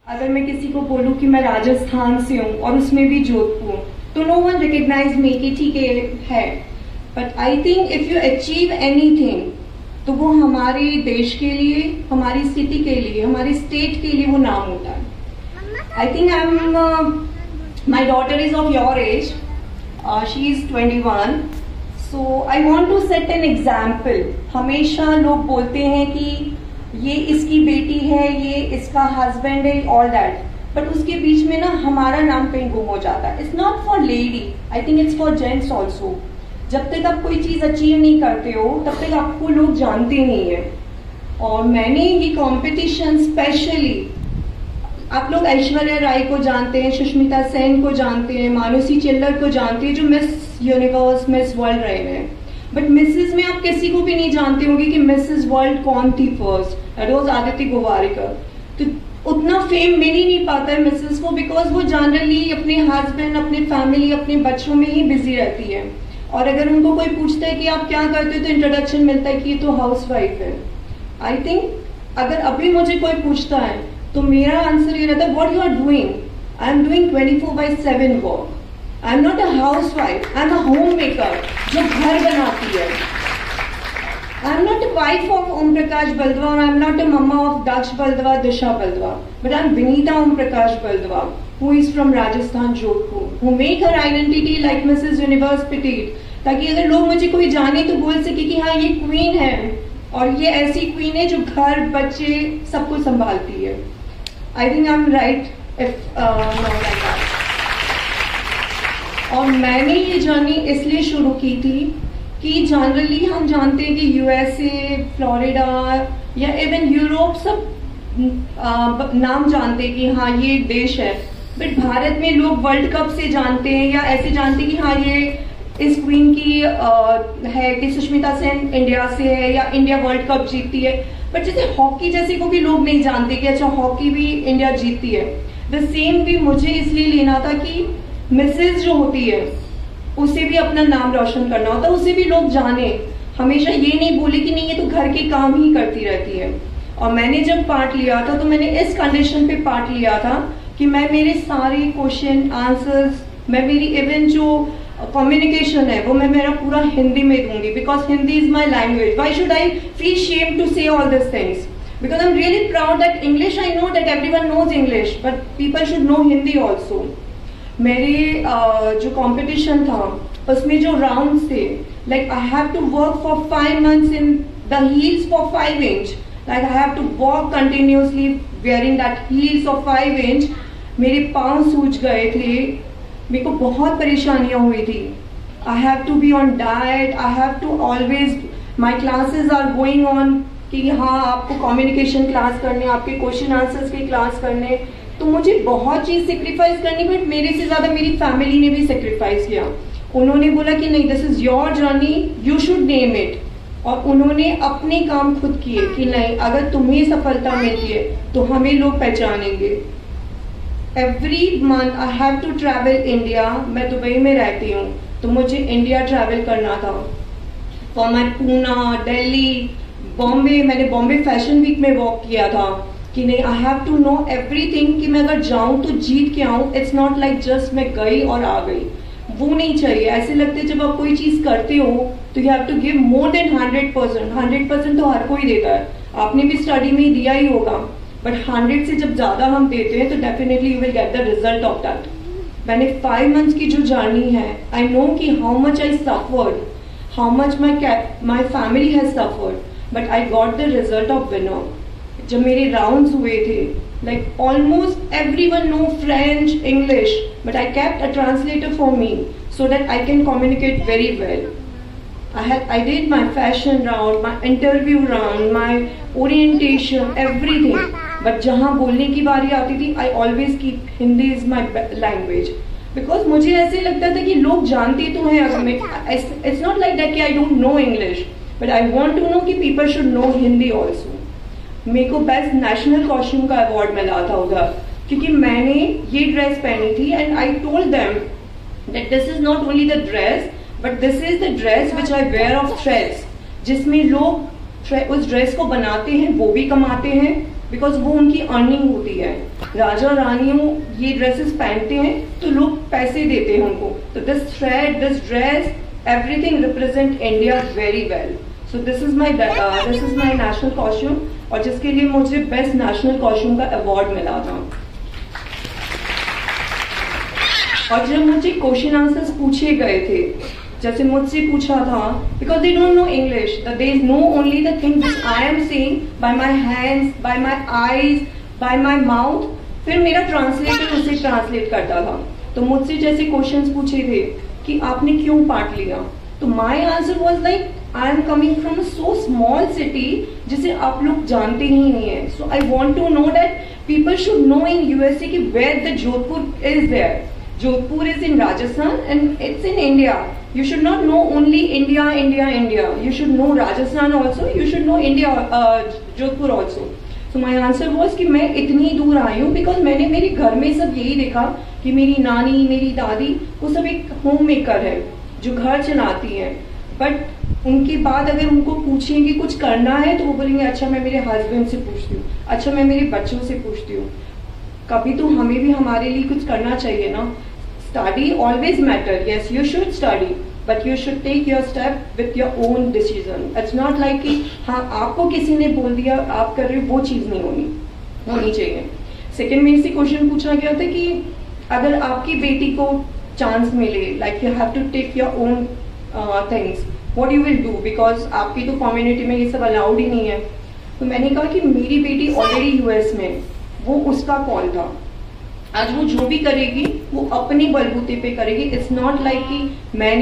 अगर मैं किसी को बोलूं कि मैं राजस्थान से हूँ और उसमें भी जोधपुर, तो नो वन रिकग्नाइज मी कि ठीक है। But I think if you achieve anything तो वो हमारे देश के लिए, हमारी सिटी के लिए, हमारी स्टेट के लिए वो नाम होता है। I think I am my daughter is of your age, she is 21, so I want to set an example. हमेशा लोग बोलते हैं कि ये इसकी बेटी है, ये इसका हस्बैंड है, ऑल दैट, बट उसके बीच में ना हमारा नाम कहीं गुम हो जाता है। It's not for lady, I think it's for gents also. जब तक आप कोई चीज अचीव नहीं करते हो तब तक आपको लोग जानते नहीं है। और मैंने ये कंपटीशन स्पेशली, आप लोग ऐश्वर्या राय को जानते हैं, सुष्मिता सेन को जानते हैं, मानुषी चिल्लर को जानते हैं, जो मिस यूनिवर्स, मिस वर्ल्ड रहे हैं। बट मिसेस में आप किसी को भी नहीं जानते होंगे कि मिसेस वर्ल्ड कौन थी first, that was Aditya Gowariker. तो उतना फेम मिल ही नहीं पाता है मिसेस को, बिकॉज वो जनरली अपने हस्बैंड, अपने फैमिली, अपने बच्चों में ही बिजी रहती है। और अगर उनको कोई पूछता है कि आप क्या करते हो तो इंट्रोडक्शन मिलता है कि ये तो हाउस वाइफ है। आई थिंक अगर अभी मुझे कोई पूछता है तो मेरा आंसर ये रहता है, what you are doing? I am doing 24/7 work. I am not a housewife, I am a homemaker जो घर बनाती है। I am not a wife of Om Prakash Baldwa, और I am not a mama of Daksh Baldwa, Disha Baldwa, but I am Vinita Om Prakash Baldwa, who is from Rajasthan, Jodhpur, who make her identity like Mrs. Universe Petite, ताकि अगर लोग मुझे कोई जाने तो बोल सके कि हाँ ये क्वीन है, और ये ऐसी क्वीन है जो घर, बच्चे, सब कुछ संभालती है। I think I M right if not like that. और मैंने ये जर्नी इसलिए शुरू की थी कि जनरली हम जानते हैं कि यूएसए, फ्लोरिडा या इवन यूरोप सब नाम जानते हैं कि हाँ ये देश है, बट भारत में लोग वर्ल्ड कप से जानते हैं या ऐसे जानते हैं कि हाँ ये इस क्वीन की है कि सुष्मिता सेन इंडिया से है या इंडिया वर्ल्ड कप जीतती है। बट जैसे हॉकी जैसे को भी लोग नहीं जानते कि अच्छा हॉकी भी इंडिया जीतती है। द सेम भी मुझे इसलिए लेना था कि मिसेज जो होती है उसे भी अपना नाम रोशन करना होता है, उसे भी लोग जाने। हमेशा ये नहीं बोले कि नहीं ये तो घर के काम ही करती रहती है। और मैंने जब पार्ट लिया था तो मैंने इस कंडीशन पे पार्ट लिया था कि मैं मेरे सारे क्वेश्चन आंसर्स, मैं मेरी इवन जो कम्युनिकेशन है वो मैं मेरा पूरा हिंदी में दूंगी, because Hindi is my language. Why should I feel shame to say all this things? Because I am really proud that English, I know that everyone knows English, but people should know Hindi also. मेरे जो competition था उसमें जो round थे, like I have to work for 5 months in the heels for 5 inch, like I have to walk continuously wearing that heels of 5 inch. मेरे पाँव सूज गए थे, मेरे को बहुत परेशानियां हुई थी। I have to be on diet, I have to always, my classes are going on कि हाँ आपको कम्युनिकेशन क्लास करने, आपके क्वेश्चन आंसर्स की क्लास करने, तो मुझे बहुत चीज सेक्रीफाइस करनी, बट मेरे से ज्यादा मेरी फैमिली ने भी सेक्रीफाइस किया। उन्होंने बोला कि नहीं, this is your journey, you should name it. और उन्होंने अपने काम खुद किए कि नहीं, अगर तुम्हें सफलता मिलती है तो हमें लोग पहचानेंगे। Every month I have to travel India. मैं दुबई में रहती हूँ तो मुझे इंडिया ट्रैवल करना था, फॉर माई पूना, दिल्ली, बॉम्बे। मैंने बॉम्बे फैशन वीक में वॉक किया था कि नहीं, I have to know everything, कि मैं अगर जाऊं तो जीत के आऊं। इट्स नॉट लाइक जस्ट मैं गई और आ गई, वो नहीं चाहिए। ऐसे लगते जब आप कोई चीज करते हो तो you have to give more than 100%। 100% तो हर कोई देता है, आपने भी स्टडी में दिया ही होगा, बट 100 से जब ज्यादा हम देते हैं तो definitely you will get the result of that. मैंने 5 months की जो जर्नी है, आई नो कि how much I suffered, how much my family has suffered, but I got the result of winner. जब मेरे राउंड्स हुए थे, like almost everyone know French, English, but I kept a translator for me so that I can communicate very well. I did my fashion round, my interview round, my orientation, everything. But जहाँ बोलने की बारी आती थी, I always keep Hindi is my language. Because मुझे ऐसे लगता था कि लोग जानते तो हैं, अगर मैं, it's not like that कि I don't know English, but I want to know कि people should know Hindi also. मेरे को बेस्ट नेशनल कॉस्ट्यूम का अवार्ड मिला था उधर, क्योंकि मैंने ये ड्रेस पहनी थी and I told them that this is not only the dress, but this is the dress which I wear of threads, जिसमें लोग उस ड्रेस को बनाते हैं, वो भी कमाते हैं, बिकॉज वो उनकी अर्निंग होती है। राजा रानियों ये ड्रेसेस पहनते हैं तो लोग पैसे देते हैं उनको। तो this thread, this dress, everything represent India very well. So this is my national costume, और जिसके लिए मुझे बेस्ट नेशनल कॉस्ट्यूम का अवार्ड मिला था। और जब मुझे क्वेश्चन आंसर्स पूछे गए थे, जैसे मुझसे पूछा था, because they don't know English, they know only the thing which I am saying by my hands, by my eyes, by my mouth, फिर मेरा ट्रांसलेटर उसे ट्रांसलेट करता था। तो मुझसे जैसे क्वेश्चंस पूछे थे कि आपने क्यों पार्ट लिया, तो my answer was like I am coming from so small city जिसे आप लोग जानते ही नहीं है। So I want to know that people should know in USA कि where the Jodhpur is there. Jodhpur is in Rajasthan and it's in India. You should not know only India, India, India. You should know Rajasthan also. You should know India, Jodhpur also. So my answer was कि मैं इतनी दूर आई हूँ because मैंने मेरे घर में सब यही देखा कि मेरी नानी, मेरी दादी, वो सब एक होम मेकर है जो घर चलाती है। बट उनके बाद अगर उनको पूछेंगे कुछ करना है तो वो बोलेंगे अच्छा मैं मेरे हस्बैंड से पूछती हूँ, अच्छा मैं मेरे बच्चों से पूछती हूँ। कभी तो हमें भी हमारे लिए कुछ करना चाहिए ना। Study always matter. Yes, you should study, but you should take your step with your own decision. It's not like कि हाँ आपको किसी ने बोल दिया आप कर रहे हो, वो चीज नहीं होनी चाहिए। सेकेंड में से क्वेश्चन पूछा गया था कि अगर आपकी बेटी को चांस मिले, like you have to take your own things, what you will do, because आपकी तो कम्युनिटी में ये सब अलाउड ही नहीं है। तो मैंने कहा कि मेरी बेटी ऑलरेडी यूएस में, वो उसका कॉल था। आज वो जो भी करेगी वो अपने बलबूते पे करेगी। इट्स नॉट लाइक कि मैंने